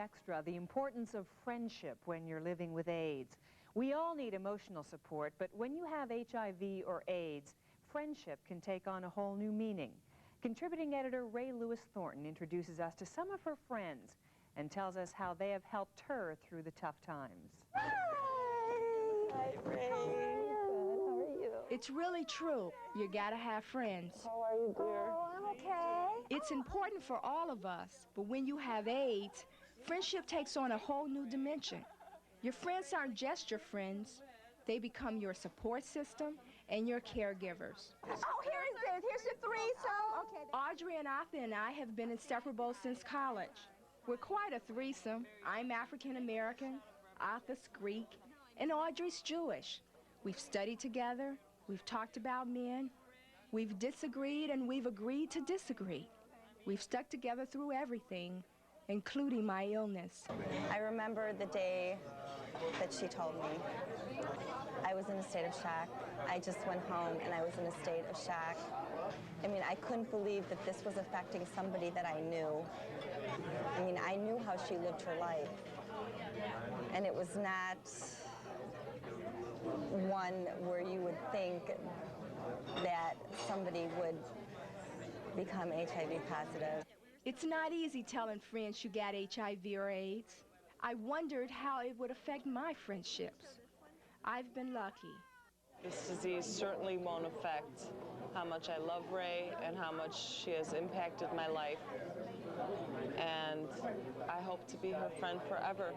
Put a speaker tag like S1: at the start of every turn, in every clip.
S1: Extra, the importance of friendship when you're living with AIDS. We all need emotional support, but when you have HIV or AIDS, friendship can take on a whole new meaning. Contributing editor Rae Lewis-Thornton introduces us to some of her friends and tells us how they have helped her through the tough times.
S2: Hi, Rae. How are you?
S3: It's really true. You gotta have friends.
S2: How are you, dear?
S4: Oh, I'm okay.
S3: It's important for all of us, but when you have AIDS, friendship takes on a whole new dimension. Your friends aren't just your friends. They become your support system and your caregivers.
S4: Oh, here's your threesome. Okay.
S3: Audrey and Arthur and I have been inseparable since college. We're quite a threesome. I'm African American, Arthur's Greek, and Audrey's Jewish. We've studied together, we've talked about men, we've disagreed and we've agreed to disagree. We've stuck together through everything, including my illness.
S2: I remember the day that she told me. I was in a state of shock. I just went home and I was in a state of shock. I mean, I couldn't believe that this was affecting somebody that I knew. I mean, I knew how she lived her life. And it was not one where you would think that somebody would become HIV positive.
S3: It's not easy telling friends you got HIV or AIDS. I wondered how it would affect my friendships. I've been lucky.
S5: This disease certainly won't affect how much I love Rae and how much she has impacted my life. And I hope to be her friend forever.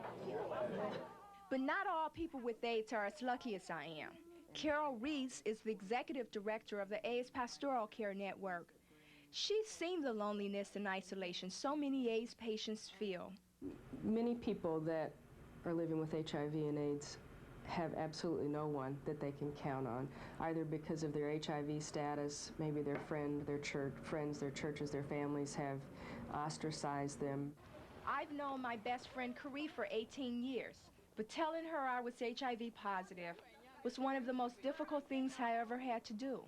S3: But not all people with AIDS are as lucky as I am. Carol Reese is the executive director of the AIDS Pastoral Care Network. She's seen the loneliness and isolation so many AIDS patients feel.
S6: Many people that are living with HIV and AIDS have absolutely no one that they can count on, either because of their HIV status, maybe their friends, their churches, their families have ostracized them.
S3: I've known my best friend Carrie for 18 years, but telling her I was HIV positive was one of the most difficult things I ever had to do.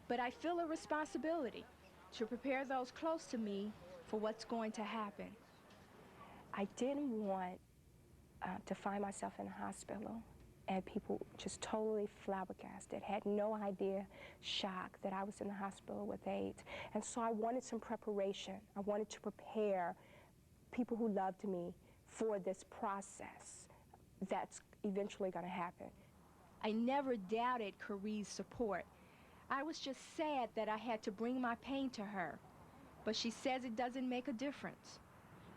S3: But I feel a responsibility to prepare those close to me for what's going to happen.
S4: I didn't want to find myself in a hospital and people just totally flabbergasted, had no idea, shocked that I was in the hospital with AIDS. And so I wanted some preparation. I wanted to prepare people who loved me for this process that's eventually going to happen.
S3: I never doubted Carrie's support. I was just sad that I had to bring my pain to her. But she says it doesn't make a difference.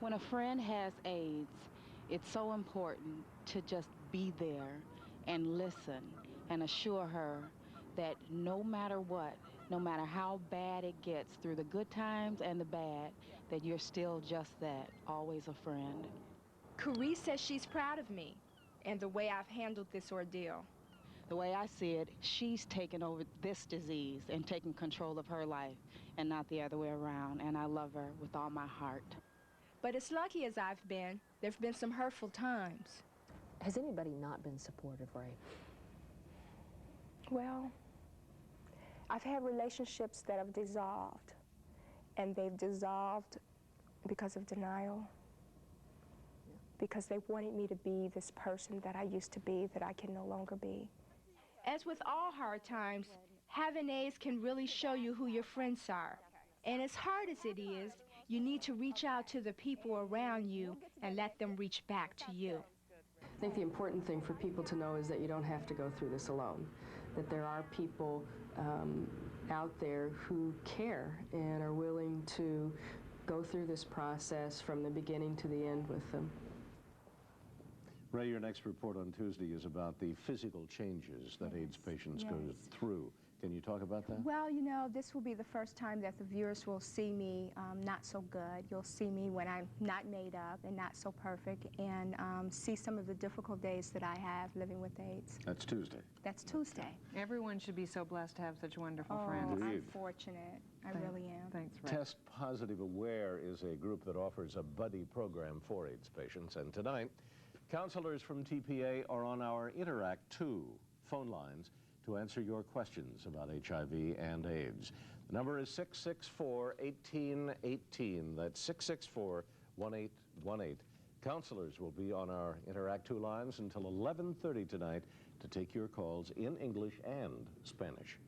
S7: When a friend has AIDS, it's so important to just be there and listen and assure her that no matter what, no matter how bad it gets, through the good times and the bad, that you're still just that, always a friend.
S3: Carrie says she's proud of me and the way I've handled this ordeal.
S7: The way I see it, she's taken over this disease and taken control of her life and not the other way around, and I love her with all my heart.
S3: But as lucky as I've been, there've been some hurtful times.
S8: Has anybody not been supportive, Rae?
S4: Well, I've had relationships that have dissolved, and they've dissolved because of denial, because they wanted me to be this person that I used to be that I can no longer be.
S3: As with all hard times, having AIDS can really show you who your friends are. And as hard as it is, you need to reach out to the people around you and let them reach back to you.
S6: I think the important thing for people to know is that you don't have to go through this alone, that there are people out there who care and are willing to go through this process from the beginning to the end with them.
S9: Rae, your next report on Tuesday is about the physical changes that AIDS patients go through. Can you talk about that?
S4: Well, you know, this will be the first time that the viewers will see me not so good. You'll see me when I'm not made up and not so perfect, and see some of the difficult days that I have living with AIDS.
S9: That's Tuesday.
S4: That's Tuesday.
S1: Everyone should be so blessed to have such wonderful
S4: Oh,
S1: friends.
S4: I'm fortunate. I really am.
S1: Thanks, Rae.
S9: Test Positive Aware is a group that offers a buddy program for AIDS patients, and tonight, counselors from TPA are on our Interact 2 phone lines to answer your questions about HIV and AIDS. The number is 664-1818. That's 664-1818. Counselors will be on our Interact 2 lines until 11:30 tonight to take your calls in English and Spanish.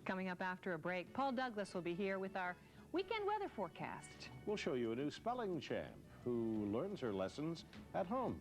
S1: Coming up after a break, Paul Douglas will be here with our weekend weather forecast.
S9: We'll show you a new spelling champ who learns her lessons at home.